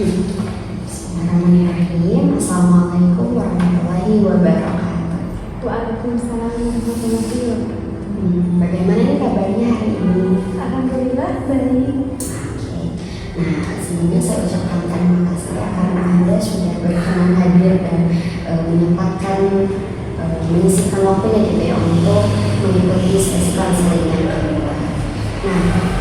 Bismillahirrahmanirrahim. Assalamualaikum warahmatullahi wabarakatuh. Waalaikumsalam warahmatullahi wabarakatuh. Bagaimana nih kabarnya hari ini? Alhamdulillah baik. Oke. Nah, sebelumnya saya ucapkan terima kasih ya karena Anda sudah berkenan hadir dan menyempatkan menyisihkan waktunya gitu ya untuk mengikuti sesi konseling yang kedua. Nah,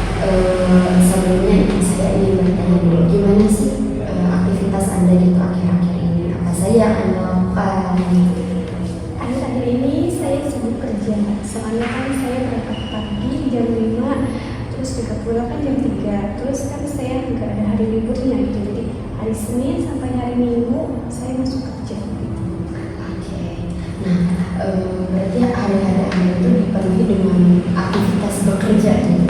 sebelumnya saya ingin bertanya dulu, gimana sih aktivitas Anda gitu akhir-akhir ini? Apa saja yang Anda lakukan? Akhir-akhir ini saya sibuk kerja. Soalnya kan saya berangkat pagi jam 5, terus juga pulang kan jam 3. Terus kan saya nggak ada hari liburnya gitu. Jadi hari Senin sampai hari Minggu saya masuk kerja. Oke. Nah, berarti hari-hari Anda itu dipenuhi dengan aktivitas bekerja gitu.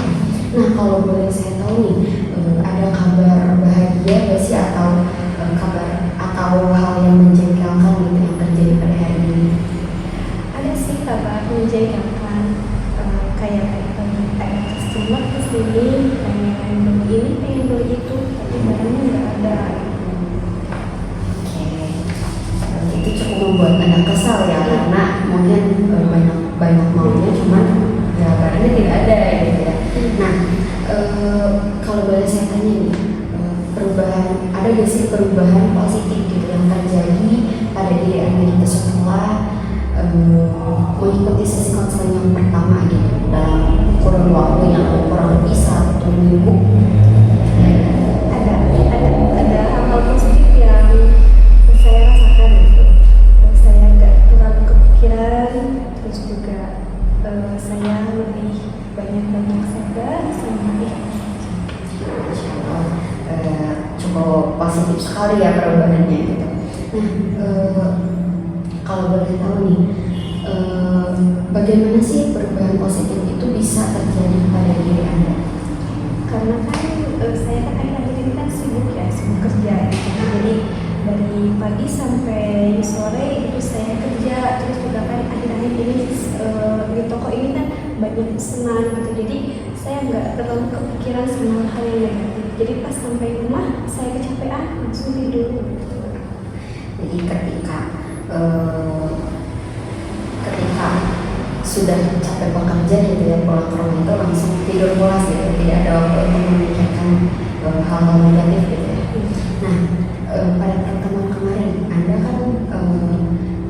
Nah, kalau boleh saya tahu nih, ada kabar bahagia gak sih atau kabar atau hal yang menjengkelkan gitu yang terjadi pada hari ini? Ada sih kabar menjengkelkan, kayak ada customer kesini pengen beli ini pengen beli itu tapi barangnya nggak ada. Oke, itu cukup membuat Anda kesal ya karena mungkin banyak maunya cuman ya barangnya tidak ada gitu ya. Nah, kalau boleh saya tanya nih, ada gak sih perubahan positif gitu yang terjadi pada diri Anda gitu setelah mengikuti sesi konseling yang pertama gitu dalam kurun waktu yang kurang lebih 1 minggu? Ada hal-hal positif yang saya rasakan gitu. Saya nggak terlalu kepikiran, terus juga saya lebih banyak sadar sama Cukup positif sekali ya perubahannya gitu. Nah, kalau boleh tahu nih, bagaimana sih perubahan positif itu bisa terjadi pada diri Anda? karena kan saya kan akhir-akhir ini kan sibuk kerja gitu. Jadi dari pagi sampai sore itu saya kerja, terus juga kan akhir-akhir ini di toko ini kan banyak pesanan gitu. Jadi saya nggak terlalu kepikiran sama hal yang negatif. Jadi pas sampai rumah saya kecapean langsung tidur. Jadi ketika sudah capek bekerja gitu ya pulang ke rumah itu langsung tidur pulas gitu, tidak ada waktu untuk memikirkan hal-hal negatif gitu ya. Nah, pada pertemuan kemarin Anda kan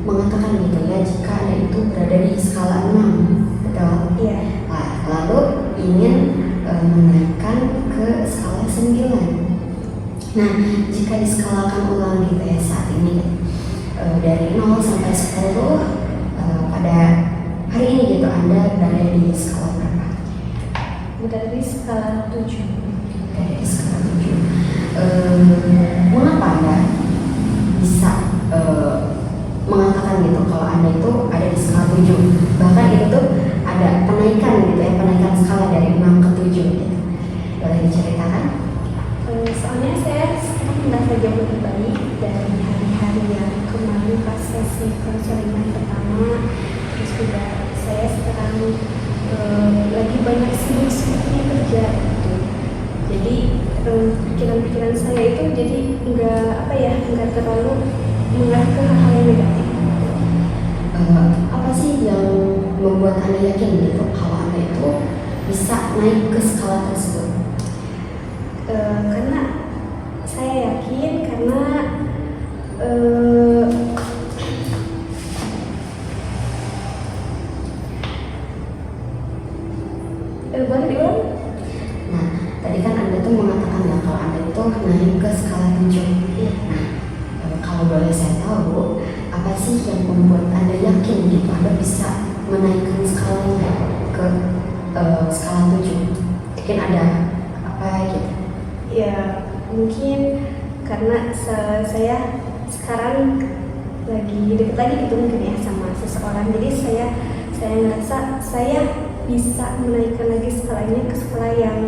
mengatakan gitu ya jika Anda itu berada di skala 6, betul? Iya. Nah, lalu ingin menaikkan ke skala 9. Nah, jika diskalakan ulang gitu ya saat ini dari 0 sampai 10 pada hari ini gitu Anda berada di skala berapa? Dari skala 7. Berada di skala 7. Mengapa Anda bisa mengatakan gitu kalau Anda itu ada di skala 7? Bahkan itu tuh ada penaikan gitu ya, penaikan skala dari 6 ke 7 gitu. Boleh diceritakan? Soalnya saya sekarang merasa jauh lebih baik dari hari-hari yang kemarin pas sesi konseling pertama. Terus juga saya sekarang lagi banyak sibuk-sibuknya kerja gitu. Jadi pikiran-pikiran saya itu jadi nggak terlalu mengarah ke hal-hal yang negatif. Apa sih yang membuat Anda yakin gitu kalau Anda itu bisa naik ke skala tersebut? Karena saya yakin karena boleh diulang? Nah, tadi kan Anda tuh mengatakan ya kalau Anda itu naik ke skala 7. Nah, kalau boleh saya tahu, apa sih yang membuat Anda yakin gitu Anda bisa menaikkan skalanya ke skala 7? Mungkin ada apa gitu? Ya mungkin karena saya sekarang lagi deket lagi gitu mungkin ya sama seseorang. Jadi saya ngerasa saya bisa menaikkan lagi skalanya ke skala yang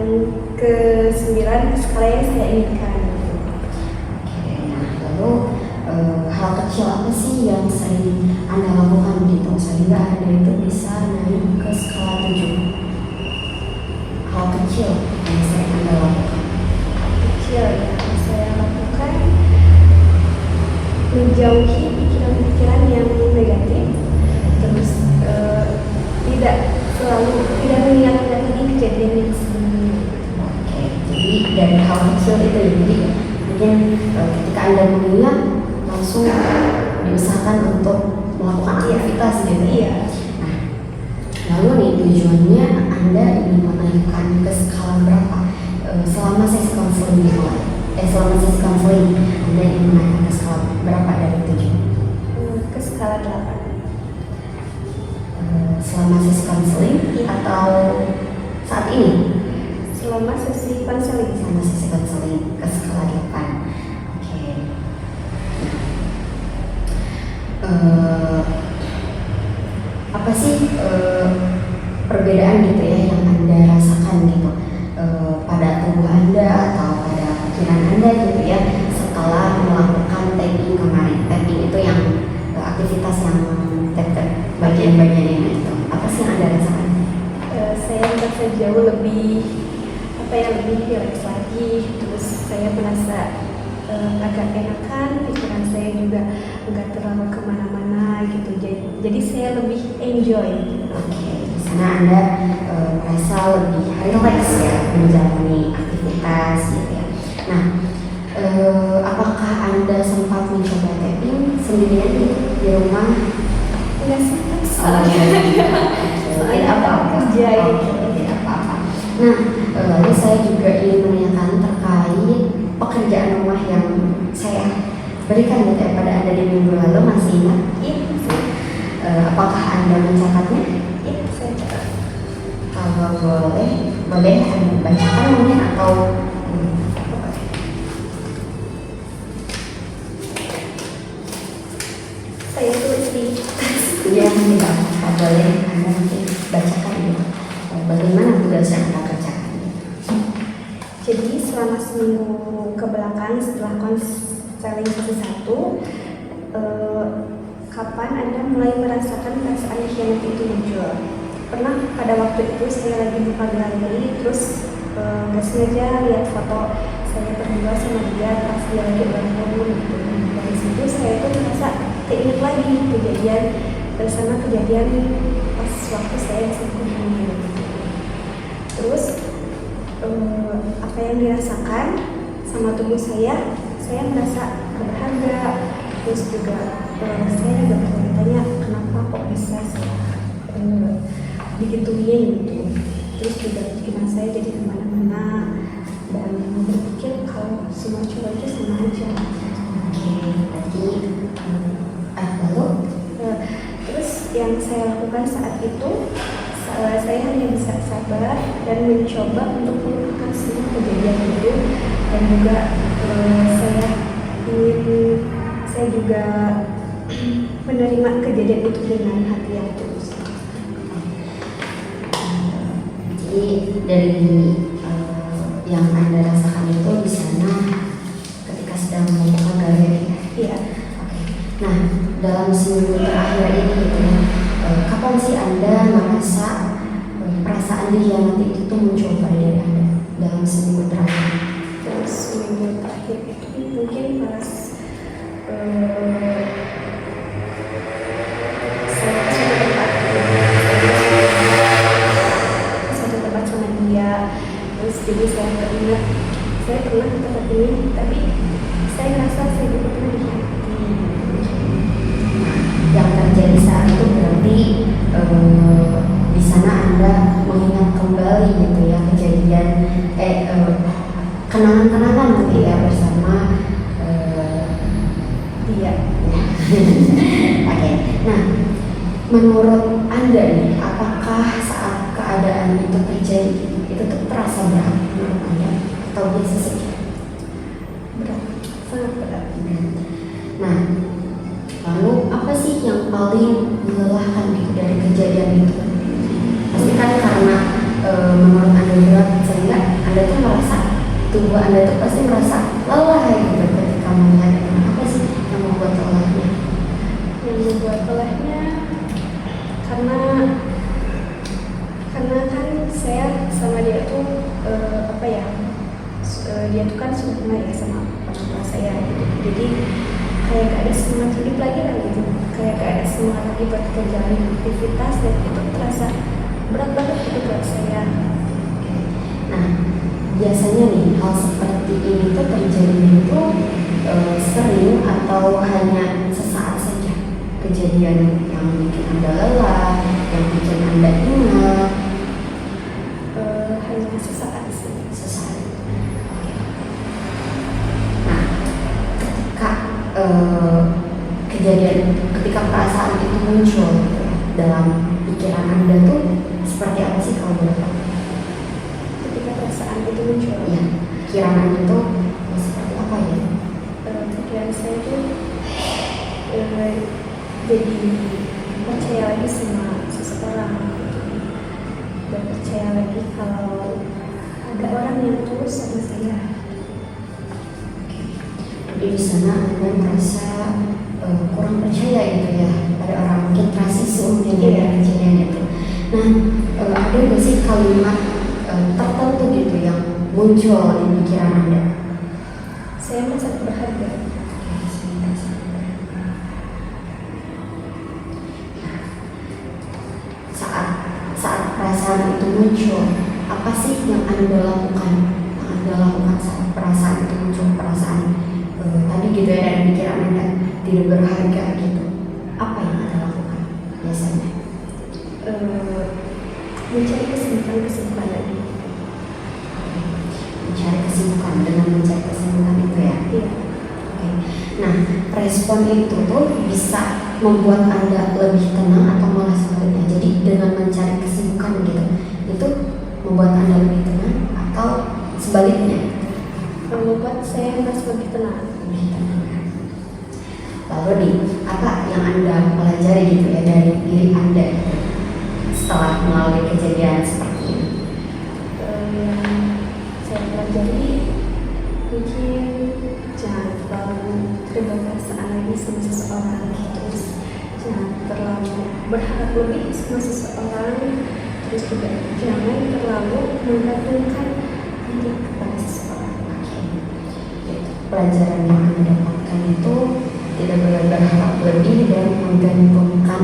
ke-9, skala yang saya inginkan. Oke, nah lalu hal kecil apa sih yang sering Anda lakukan gitu sehingga Anda itu bisa naik ke skala 7? Hal kecil yang sering Anda lakukan? Kecil ya, saya lakukan menjauhi pikiran-pikiran yang negatif, terus tidak mengingat-ingat lagi kejadian yang sebelumnya. Oke, jadi dari hal kecil itu ya, jadi mungkin ketika Anda mengingat langsung diusahakan untuk melakukan aktivitas gitu. Iya. Nah, lalu nih tujuannya Anda ingin menaikkan ke skala berapa? Selama sesi konseling dimulai, selama sesi konseling Anda ingin menaikkan ke skala berapa dari 7? Ke skala 8. Selama sesi konseling atau saat ini? Selama sesi konseling. Selama sesi konseling ke skala 8. Oke. Apa sih perbedaan gitu ya yang Anda rasakan gitu pada tubuh Anda atau pada pikiran Anda gitu ya setelah melakukan tapping kemarin? Tapping itu yang aktivitas yang bagian-bagiannya itu apa sih yang Anda rasakan? Saya merasa jauh lebih lebih relax lagi, terus saya merasa agak enakan, pikiran saya juga nggak terlalu kemana-mana gitu, jadi saya lebih enjoy gitu. Oke, di sana Anda merasa lebih relax ya menjalani aktivitas gitu ya. Nah, apakah Anda sempat mencoba tapping sendirian di rumah? Nggak sempat Tidak apa-apa. kerja Oke, tidak apa-apa. Nah, lalu saya juga ingin menanyakan terkait pekerjaan rumah yang saya berikan gitu ya pada Anda di minggu lalu, masih ingat? Iya, Apakah Anda mencatatnya? iya saya catat. Kalau boleh Anda bacakan mungkin atau Saya tulis di ya tidak apa boleh Anda mungkin bacakan gitu. Bagaimana tugas yang Anda kerjakan? Jadi selama seminggu ke belakang setelah konseling sesi 1, kapan Anda mulai merasakan perasaan khianat itu muncul? Pernah pada waktu itu saya lagi buka galeri, terus nggak sengaja lihat foto saya berdua sama dia pas dia lagi ulang tahun gitu. Dari situ saya tuh merasa keinget lagi kejadian bersama kejadian pas waktu saya SMA gitu. Terus apa yang dirasakan sama tubuh saya merasa berharga. Terus juga saya juga bertanya kenapa kok bisa saya digituin gitu. Terus juga pikiran saya jadi kemana-mana dan berpikir kalau semua cowok itu sama aja. Oke, berarti lalu Terus yang saya lakukan saat itu saya hanya bisa sabar dan mencoba untuk melupakan semua kejadian itu, dan juga saya juga menerima kejadian itu dengan hati yang tulus. jadi dari yang Anda rasakan itu di sana ketika sedang melakukan galeri. Iya. Oke. Nah, dalam seminggu terakhir ini gitu ya, kapan sih Anda merasa perasaan dikhianati itu tuh muncul pada diri Anda dalam seminggu terakhir? Terus seminggu terakhir itu mungkin pas saya ke suatu tempat sama dia, terus jadi saya teringat saya pernah ke tempat ini, tapi saya ngerasa saya juga pernah dikhianati. Yang terjadi saat itu berarti di sana Anda mengingat kembali gitu ya kejadian kenangan-kenangan gitu ya bersama Dia. Oke. Nah, menurut Anda nih, apakah saat keadaan itu terjadi itu tuh terasa berat menurut Anda atau biasa saja? Berat, sangat berat. Nah, lalu apa sih yang paling melelahkan gitu dari kejadian itu? Pasti kan karena menurut Anda berat sehingga Anda tuh merasa tubuh Anda tuh pasti merasa lelah gitu ketika melihat itu. Apa sih yang membuat lelahnya? Yang membuat lelahnya karena kan saya sama dia tuh dia tuh kan sudah kenal ya sama orang tua saya gitu. Jadi kayak gak ada semangat hidup lagi lah gitu, kayak gak ada semangat lagi buat kerjaan aktivitas, dan itu terasa berat banget gitu buat saya. Nah, biasanya nih hal seperti ini tuh terjadi itu sering atau hanya sesaat saja kejadian yang bikin Anda lelah, yang bikin Anda ingat? Hanya sesaat sih. Sesaat. Nah, ketika ketika perasaan itu muncul dalam pikiran Anda tuh seperti apa sih kalau boleh tahu? Ketika perasaan itu muncul, Ya, pikiran Anda tuh seperti apa ya? pikiran saya tuh jadi percaya lagi sama seseorang, dan percaya lagi kalau ada orang yang tulus sama saya. Jadi di sana Anda merasa kurang percaya gitu ya pada orang, mungkin trust issue mungkin ya kejadian itu. Nah, ada nggak sih kalimat tertentu gitu yang muncul di pikiran Anda? Saya merasa berharga. Saat perasaan itu muncul, apa sih yang Anda lakukan? Yang Anda lakukan saat perasaan itu muncul, perasaan tadi gitu ya dari pikiran Anda tidak berharga gitu. Apa yang Anda lakukan biasanya? Mencari kesibukan lagi. Mencari kesibukan, dengan mencari kesibukan itu ya. Iya. Oke. Nah, respon itu tuh bisa membuat Anda lebih tenang atau malah sebaliknya. Jadi dengan mencari kesibukan gitu, itu membuat Anda lebih tenang atau sebaliknya? Membuat saya merasa lebih tenang. Lebih tenang. Lalu nih, apa yang Anda pelajari gitu ya dari diri Anda gitu, setelah melalui kejadian seperti ini? Yang saya pelajari mungkin jangan terlalu terbawa perasaan lagi sama seseorang, terus jangan terlalu berharap lebih sama seseorang, terus juga jangan terlalu menggantungkan diri kepada seseorang. Pelajaran yang Anda dapatkan itu tidak boleh berharap lebih dan menggantungkan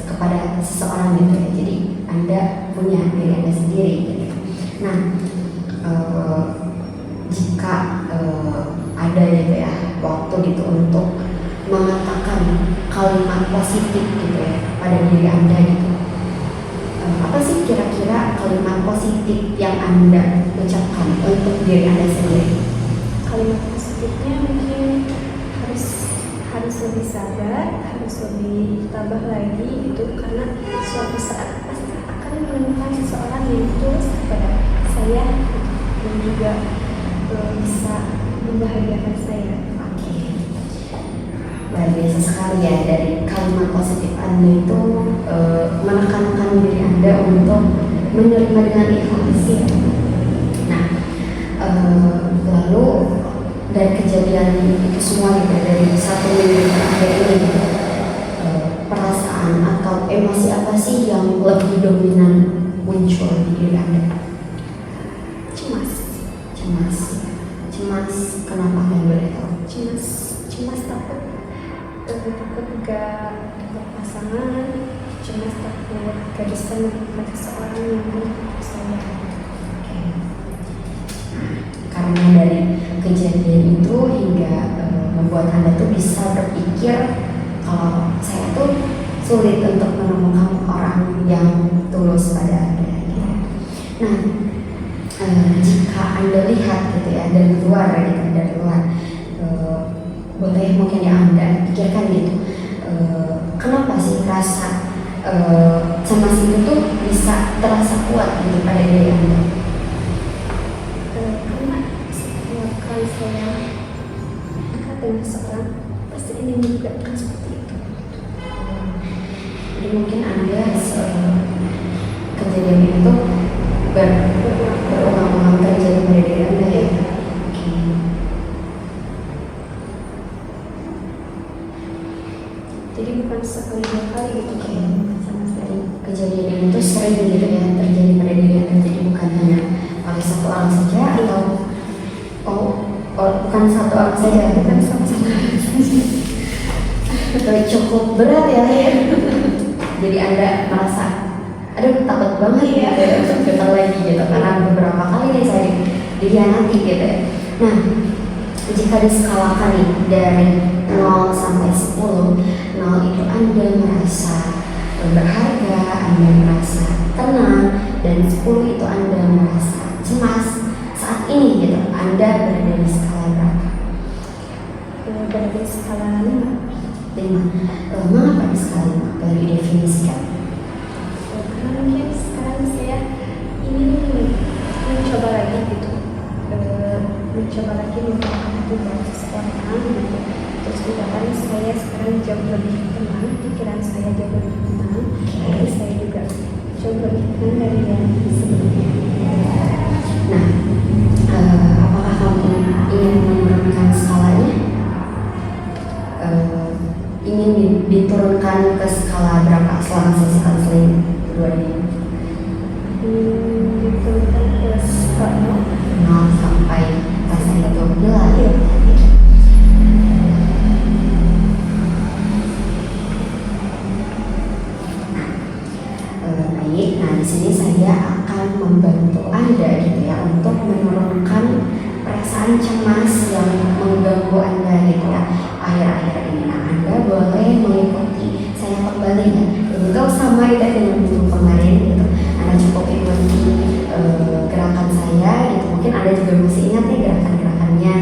kepada seseorang gitu ya. Jadi Anda punya diri Anda sendiri gitu. Nah, jika ada gitu ya waktu gitu untuk mengatakan kalimat positif gitu ya pada diri Anda gitu, apa sih kira-kira kalimat positif yang Anda ucapkan untuk diri Anda sendiri? Kalimat positifnya mungkin harus lebih sabar, harus lebih tabah lagi gitu, karena suatu saat pasti akan menemukan seseorang yang tulus kepada saya dan juga bisa membahagiakan saya. Oke, luar biasa sekali ya, dari kalimat positif Anda itu menekankan diri Anda untuk menerima dengan ikhlas. Nah, lalu dari kejadian itu semua gitu, dari 1 minggu terakhir ini gitu, perasaan atau emosi apa sih yang lebih dominan muncul di diri Anda? Cemas, kenapa kamu boleh tahu? Cemas takut gak dapat pasangan, cemas takut gak bisa menemukan seseorang yang menurut saya. Oke. Karena dari kejadian itu hingga membuat Anda tuh bisa berpikir kalau saya tuh sulit untuk menemukan orang yang tulus pada Anda gitu. Nah, jika Anda lihat gitu ya dari luar gitu, boleh mungkin yang Anda pikirkan gitu, kenapa sih rasa cemas itu tuh bisa terasa kuat gitu pada diri Anda? Karena setiap kali saya dekat dengan seseorang pasti ingin juga seperti itu. Jadi mungkin Anda kejadian itu berulang-ulang terjadi pada diri Anda ya. Oke. Jadi bukan sekali 2 kali gitu. Oke. Sama sekali kejadian ini tuh sering gitu ya terjadi pada diri Anda. Jadi bukan hanya pada 1 orang saja atau bukan 1 orang saja, bukan sama-sama. cukup berat ya. Jadi Anda merasa, aduh takut banget ya untuk datang lagi gitu, karena beberapa kali nih saya dikhianati gitu ya. Nah, jika diskalakan nih dari 0 sampai 10, 0 itu Anda merasa berharga, Anda merasa tenang, dan 10 itu Anda merasa cemas. Saat ini gitu, Anda berada di skala berapa? Berada di skala 5. 5. Mengapa di skala 5? Boleh didefinisikan. Karena mungkin sekarang saya ingin mencoba lagi gitu, mencoba lagi membuka hati dari seseorang gitu. Terus juga kan saya sekarang jauh lebih tenang, pikiran saya jauh lebih tenang, jadi saya juga jauh lebih tenang dari yang sebelumnya. Nah, apakah kamu ingin menurunkan skalanya? Ingin diturunkan ke skala berapa selama sesi konseling berdua ini? Diturunkan ke skala 0 sampai rasa itu hilang. Baik, nah di sini saya akan membantu Anda gitu ya untuk menurunkan perasaan cemas yang mengganggu Anda gitu ya akhir-akhir ini. Nah, Anda boleh mengikuti saya kembali ya. Enggak usah main dengan minggu kemarin gitu. Anda cukup ikuti gerakan saya gitu. Mungkin Anda juga masih ingat ya gerakan-gerakannya,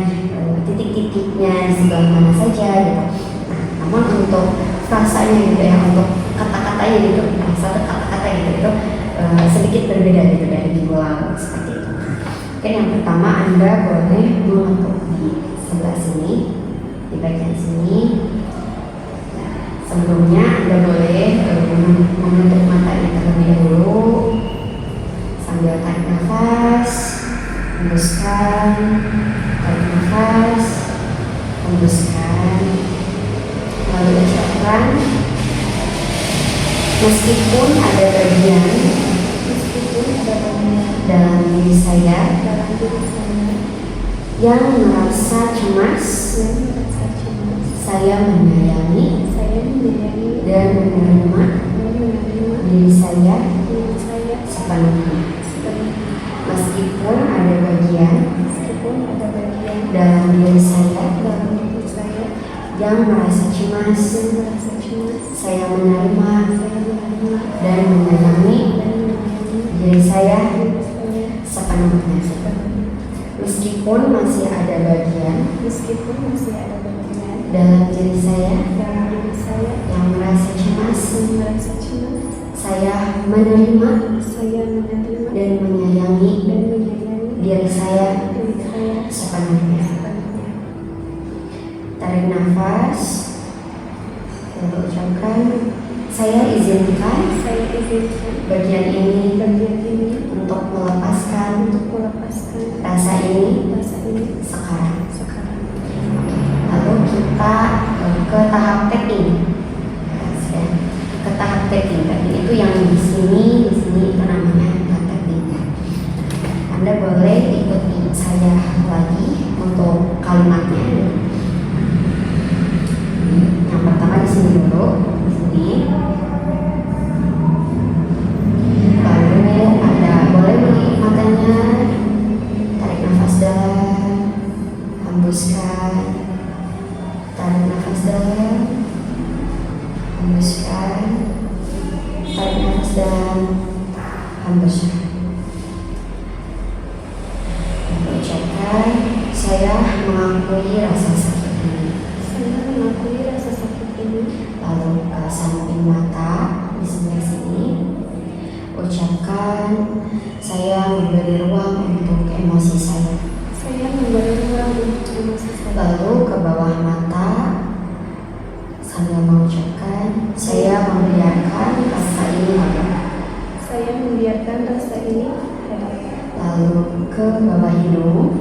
titik-titiknya di sebelah mana saja gitu. Nah, namun untuk frasanya gitu ya, untuk kata-katanya gitu, satu kata-kata gitu sedikit berbeda gitu dari minggu lalu seperti itu. Oke, yang pertama Anda boleh mengetuk di sebelah sini, di bagian sini. Nah, sebelumnya Anda boleh menutup matanya terlebih dahulu sambil tarik nafas, hembuskan, tarik nafas, hembuskan, lalu ucapkan, meskipun ada bagian dalam diri saya yang merasa cemas, saya menyayangi dan menerima diri saya sepenuhnya. Meskipun ada bagian dalam diri saya yang merasa cemas, saya menerima dan menyayangi diri saya sepenuhnya. Meskipun masih ada bagian dalam diri saya yang merasa cemas, saya menerima dan menyayangi diri saya sepenuhnya. Tarik nafas, lalu ucapkan, saya izinkan bagian ini untuk melepaskan rasa ini sekarang. Lalu kita ke tahap tapping. Ke tahap tapping tadi itu yang di sini itu namanya tapping. Anda boleh ikuti saya lagi untuk kalimatnya. Yang pertama di sini dulu, di sini. Lalu Anda boleh menutup matanya, tarik nafas dalam, hembuskan, tarik nafas dalam, hembuskan, tarik nafas dalam, hembuskan. Ucapkan, saya mengakui rasa sakit ini. Lalu ke samping mata di sebelah sini, ucapkan, saya memberi ruang untuk emosi saya. Lalu ke bawah mata sambil mengucapkan, saya membiarkan rasa ini ada. Lalu ke bawah hidung,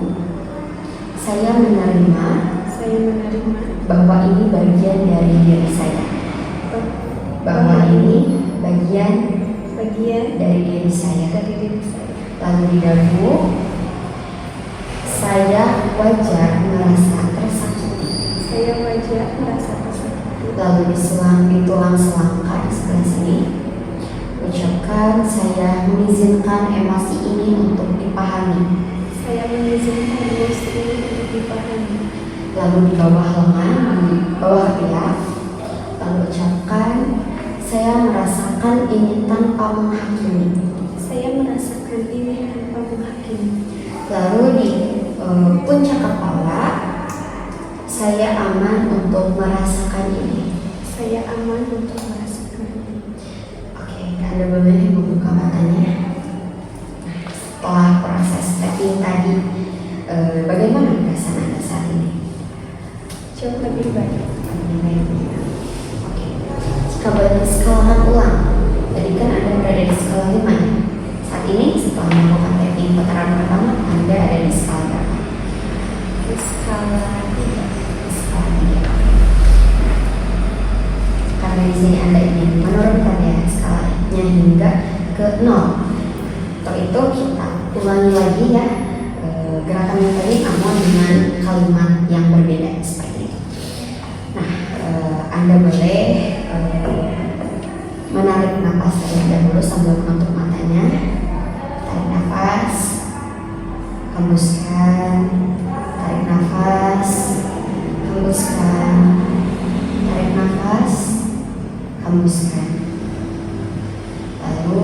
saya menerima bahwa ini bagian dari diri saya. Bahwa ini bagian dari diri saya. Lalu di dagu, saya wajar merasa tersakiti. lalu di tulang selangkah di sebelah sini. Ucapkan, saya mengizinkan emosi ini untuk dipahami. Saya mengizinkan emosi ini untuk dipahami. Lalu di bawah lengan, di bawah ketiak. Lalu ucapkan, saya merasakan ini tanpa menghakimi. Saya merasakan ini tanpa menghakimi. Lalu di puncak kepala, saya aman untuk merasakan ini. Saya aman untuk merasakan ini. Oke, Anda boleh membuka matanya. Setelah proses tapping tadi, bagaimana perasaan Anda saat ini? Jauh lebih baik. Oke, jika boleh diskalakan ulang, tadi kan Anda berada di skala 5 ya. Saat ini setelah melakukan tapping putaran pertama, Anda ada di skala berapa? Di skala 3. Skala 3. Karena di sini Anda ingin menurunkan ya skalanya hingga ke 0. Untuk itu kita ulangi lagi ya gerakan yang tadi, namun dengan kalimat yang berbeda seperti itu. Nah, Anda boleh menarik nafas terlebih dahulu sambil menutup matanya. Tarik nafas, hembuskan, tarik nafas, hembuskan, tarik nafas, hembuskan. Lalu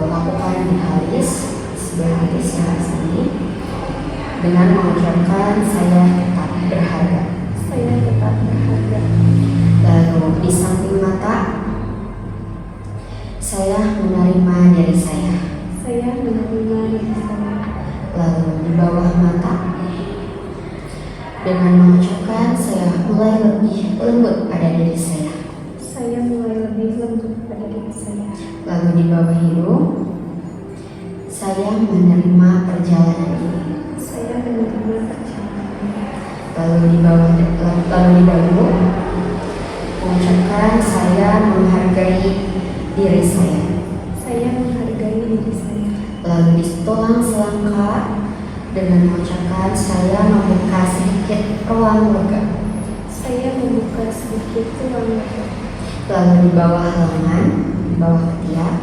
lakukan di alis, sebelah alis yang sini, dengan mengucapkan saya tetap berharga. Saya tetap berharga. Lalu di samping mata, saya menerima diri saya. Saya menerima diri saya. Lalu di bawah mata, dengan mengucapkan saya mulai lebih lembut pada diri saya. Saya mulai lebih lembut pada diri saya. Lalu di bawah hidung, saya menerima perjalanan ini. Saya menerima perjalanan ini. Lalu di dagu, mengucapkan saya menghargai diri saya. Saya menghargai diri saya. Lalu di tulang selangkah, dengan mengucapkan saya membuka sedikit ruang lega. Saya membuka sedikit ruang lega. Lalu di bawah lengan, di bawah ketiak,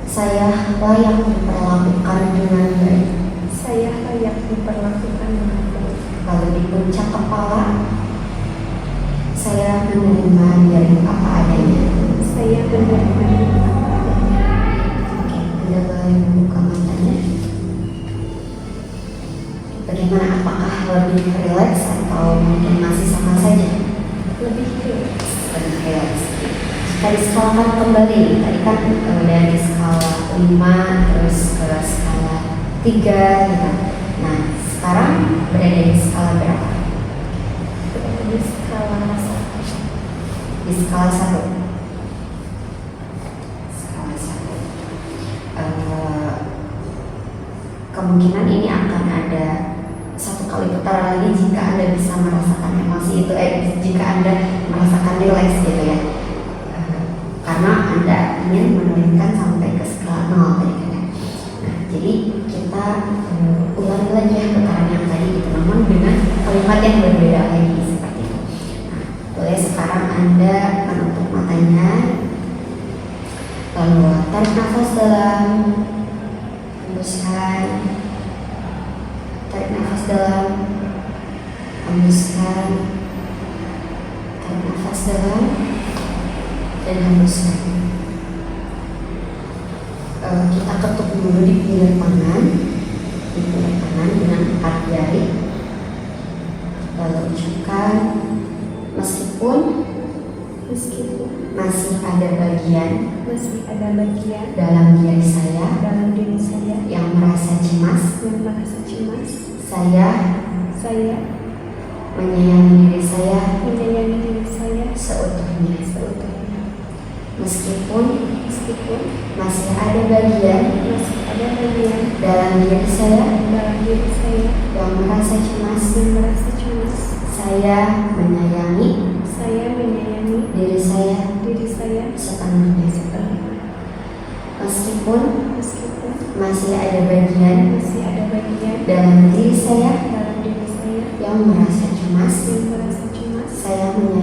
saya layak diperlakukan dengan baik. Saya layak diperlakukan dengan baik. Lalu di puncak kepala, saya menerima diri apa adanya. Saya menerima diri apa adanya. Oke, Anda boleh membuka matanya. Bagaimana, apakah lebih rileks atau mungkin masih sama saja? Lebih rileks. Lebih rileks. Jika diskalakan kembali, tadi kan dari skala 5 terus ke skala 3 gitu. Nah, sekarang berada di skala berapa? Berada di skala 1. Di skala 1. Skala 1. Kemungkinan ini akan ada satu kali putaran lagi jika Anda bisa merasakan emosi itu, jika Anda merasakan rileks gitu ya. Karena Anda ingin menurunkan sampai ke skala 0 tadi kan ya. Nah, jadi kita ulangi lagi ya putaran yang tadi gitu, namun dengan kalimat yang berbeda lagi seperti itu. Nah, boleh sekarang Anda menutup matanya, lalu tarik nafas dalam, hembuskan, tarik nafas dalam, hembuskan, tarik nafas dalam, dan hembuskan. Kita ketuk dulu di pinggir tangan, dengan 4 jari. Lalu ucapkan, meskipun masih ada bagian dalam diri saya yang merasa cemas, saya menyayangi diri saya seutuhnya. Meskipun masih ada bagian dalam diri saya yang merasa cemas, saya menyayangi diri saya sepenuhnya. Meskipun masih ada bagian dalam diri saya yang merasa cemas, saya menyayangi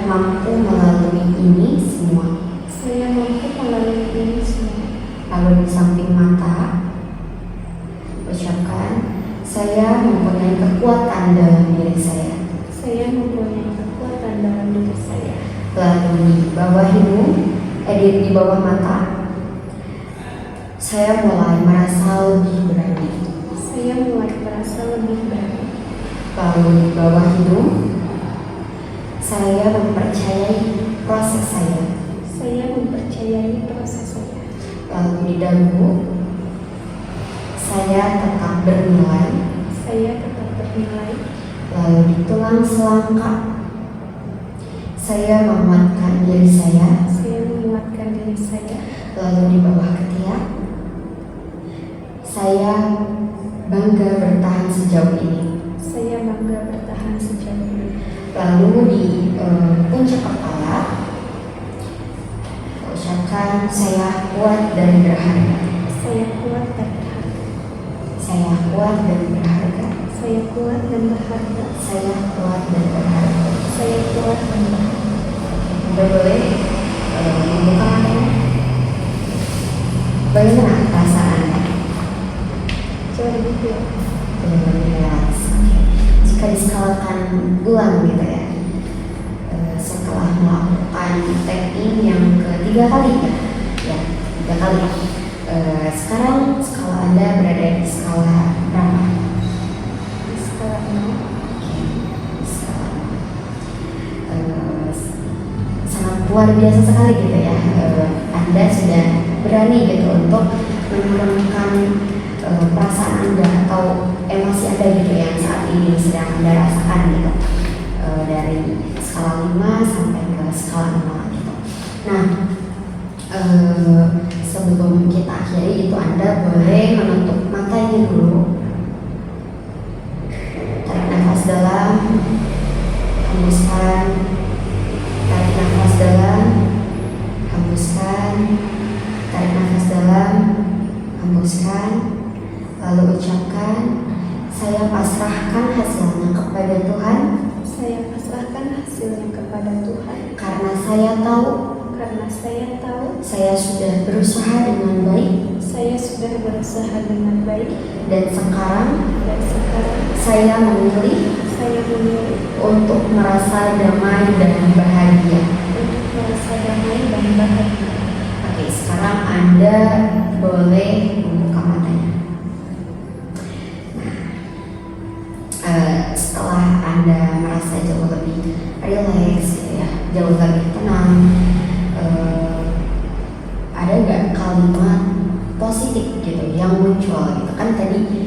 mampu melalui ini semua. Saya mampu melalui ini semua. Lalu di samping mata, ucapkan, saya mempunyai kekuatan dalam diri saya. Saya mempunyai kekuatan dalam diri saya. Lalu di bawah hidung, di bawah mata, saya mulai merasa lebih berani. Saya mulai merasa lebih berani. Lalu di bawah hidung, saya mempercayai proses saya. Saya mempercayai proses saya. Lalu di dagu, saya tetap bernilai. Saya tetap bernilai. Lalu di tulang selangkah, saya menguatkan diri saya. Saya menguatkan diri saya. Lalu di bawah ketiak, saya bangga bertahan sejauh ini. Saya bangga bertahan sejauh ini. Lalu di puncak kepala, ucapkan, saya kuat dan berharga. Saya kuat dan berharga. Saya kuat dan berharga. Saya kuat dan berharga. Saya kuat dan berharga. Saya kuat dan berharga. Udah boleh membuka matanya. Bagaimana perasaan Anda? Jauh lebih kuat. Lebih relax. Jika diskalakan ulang gitu ya, setelah melakukan tapping yang ketiga kali ya 3 kali. Sekarang skala Anda berada di skala berapa? Di skala 0. Skala sangat luar biasa sekali gitu ya. Anda sudah berani gitu untuk menurunkan perasaan Anda atau emosi Anda gitu yang saat ini sedang Anda rasakan gitu, dari skala 5 sampai ke skala 0 gitu. Nah, sebelum kita akhiri itu Anda boleh menutup mata ini dulu. Tarik nafas dalam, hembuskan. Tarik nafas dalam, hembuskan. Tarik nafas dalam, hembuskan. Lalu ucapkan, saya pasrahkan hasilnya kepada Tuhan. Saya pasrahkan hasilnya kepada Tuhan. Karena saya tahu saya sudah berusaha dengan baik. Saya sudah berusaha dengan baik. Dan sekarang saya memilih untuk merasa damai dan bahagia. Oke, sekarang Anda boleh membuka matanya. Setelah Anda merasa jauh lebih rileks gitu ya, jauh lebih tenang, ada nggak kalimat positif gitu yang muncul gitu kan tadi di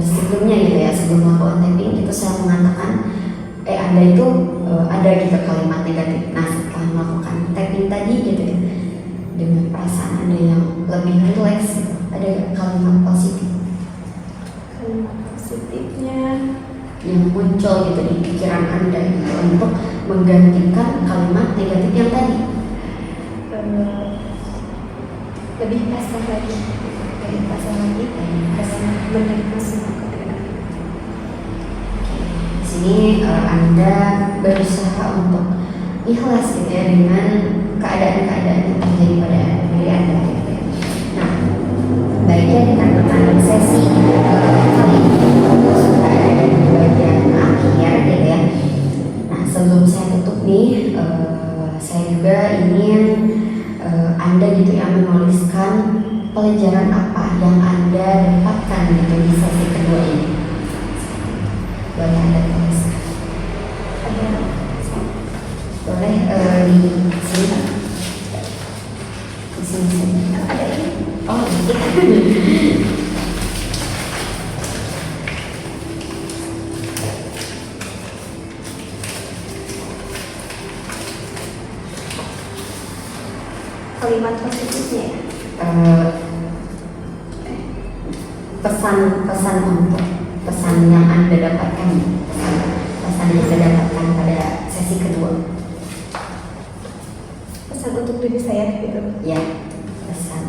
sebelumnya gitu ya, sebelum melakukan tapping itu saya mengatakan Anda itu ada gitu kalimat negatif. Nah, setelah melakukan tapping tadi gitu ya, dengan perasaan Anda yang lebih rileks gitu, ada nggak kalimat positif? Kalimat positifnya Yang muncul gitu di pikiran Anda gitu untuk menggantikan kalimat negatif yang tadi. lebih pasrah lagi, karena menerima semua keadaan. Di sini Anda berusaha untuk ikhlas gitu ya dengan keadaan-keadaan yang terjadi pada diri Anda gitu ya. Nah, baiknya dikarenakan sesi kali ini sudah ada di bagian akhir gitu ya. Nah, sebelum saya tutup nih, saya juga ingin Anda gitu ya menuliskan pelajaran apa yang Anda dapatkan gitu di sesi kedua ini. Boleh Anda tuliskan. Ada Boleh di sini. Di sini. ada ini. Oh, gitu. Kalimat positifnya ya. Pesan untuk pesan yang Anda dapatkan, pesan yang Anda dapatkan pada sesi kedua. Pesan untuk diri saya gitu. Ya, pesan.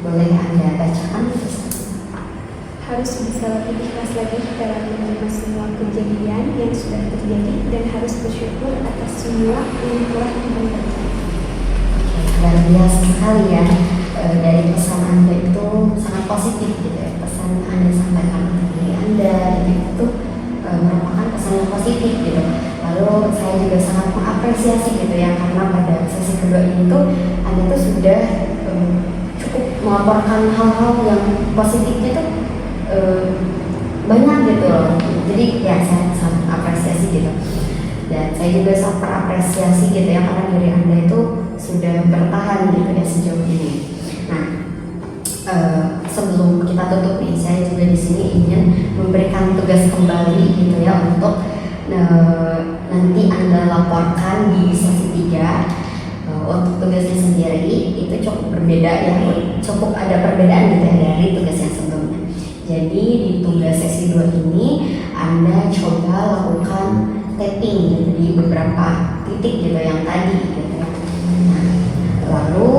Boleh Anda bacakan? Harus bisa lebih ikhlas lagi dalam menerima semua kejadian yang sudah terjadi dan harus bersyukur atas semua yang telah Tuhan berikan. Luar biasa sekali ya. Dari pesan Anda itu sangat positif gitu ya. Pesan yang Anda sampaikan untuk diri Anda itu merupakan pesan yang positif gitu. Lalu saya juga sangat mengapresiasi gitu ya, karena pada sesi kedua ini tuh Anda tuh sudah cukup melaporkan hal-hal yang positifnya tuh banyak gitu loh. Jadi ya saya sangat apresiasi gitu. Dan saya juga sangat berapresiasi gitu ya, karena diri Anda itu sudah bertahan gitu ya sejauh ini. Nah, sebelum kita tutup nih, saya juga di sini ingin memberikan tugas kembali gitu ya untuk nanti Anda laporkan di sesi 3. Untuk tugasnya sendiri itu cukup berbeda ya, cukup ada perbedaan gitu ya dari tugas yang sebelumnya. Jadi di tugas sesi 2 ini Anda coba lakukan tapping gitu di beberapa titik gitu yang tadi gitu ya. Nah, lalu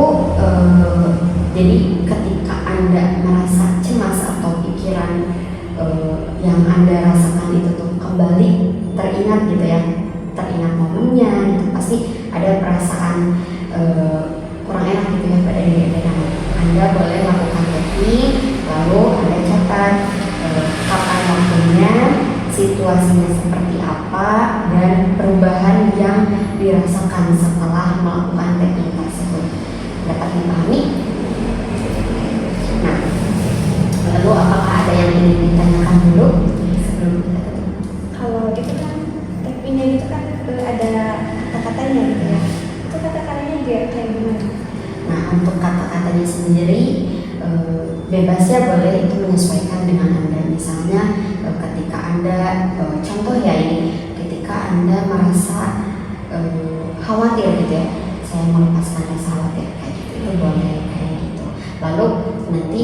jadi ketika Anda merasa cemas atau pikiran yang Anda rasakan itu tuh kembali teringat gitu ya, teringat momennya gitu, pasti ada perasaan kurang enak gitu ya pada diri Anda. Anda boleh lakukan tapping, lalu Anda catat kapan waktunya, situasinya seperti apa, dan perubahan yang dirasakan setelah melakukan tapping tersebut. Dapat dipahami? Nah, lalu apakah ada yang ingin ditanyakan dulu sebelum kita tutup? Kalau itu kan tappingnya itu kan ada kata-katanya gitu ya. Itu kata-katanya dia kayak gimana? Nah, untuk kata-katanya sendiri bebas ya, boleh itu menyesuaikan dengan Anda. Misalnya ketika Anda contoh ya ini, ketika Anda merasa khawatir gitu ya, saya melepaskan rasa khawatir kayak gitu, itu boleh kayak gitu. Lalu nanti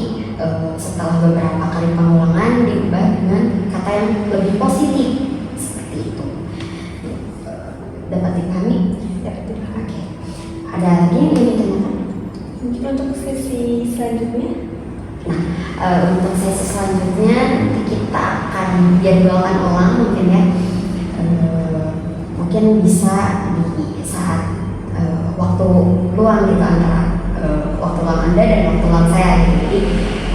setelah beberapa kali pengulangan diubah dengan kata yang lebih positif seperti itu. Dapat dipahami? Dapat dipahami. Oke. Ada lagi yang ingin ditanyakan? Mungkin untuk sesi selanjutnya. Nah, untuk sesi selanjutnya nanti kita akan jadwalkan ulang mungkin ya. Mungkin bisa di saat waktu luang gitu, antara waktu luang Anda dan waktu luang saya gitu. Jadi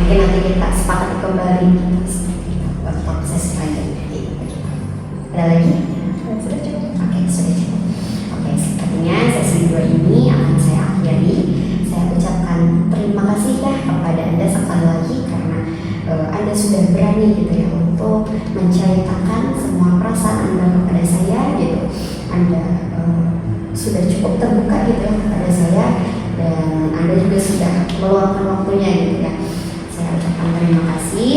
mungkin nanti kita sepakati kembali untuk sesi selanjutnya gitu. Ada lagi? Sudah cukup. Oke, sudah cukup. Oke, sepertinya sesi 2 ini akan saya akhiri. Saya ucapkan terima kasih ya kepada Anda sekali lagi, karena Anda sudah berani gitu ya untuk menceritakan semua perasaan Anda kepada saya gitu. Anda sudah cukup terbuka gitu ya kepada saya, dan Anda juga sudah meluangkan waktunya gitu ya. Saya ucapkan terima kasih,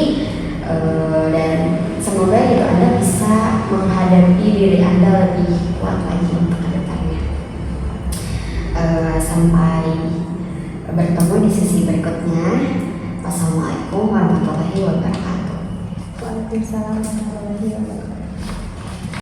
dan semoga gitu Anda bisa menghadapi diri Anda lebih kuat lagi untuk kedepannya. Sampai bertemu di sesi berikutnya. Wassalamualaikum warahmatullahi wabarakatuh. Waalaikumsalam warahmatullahi wabarakatuh.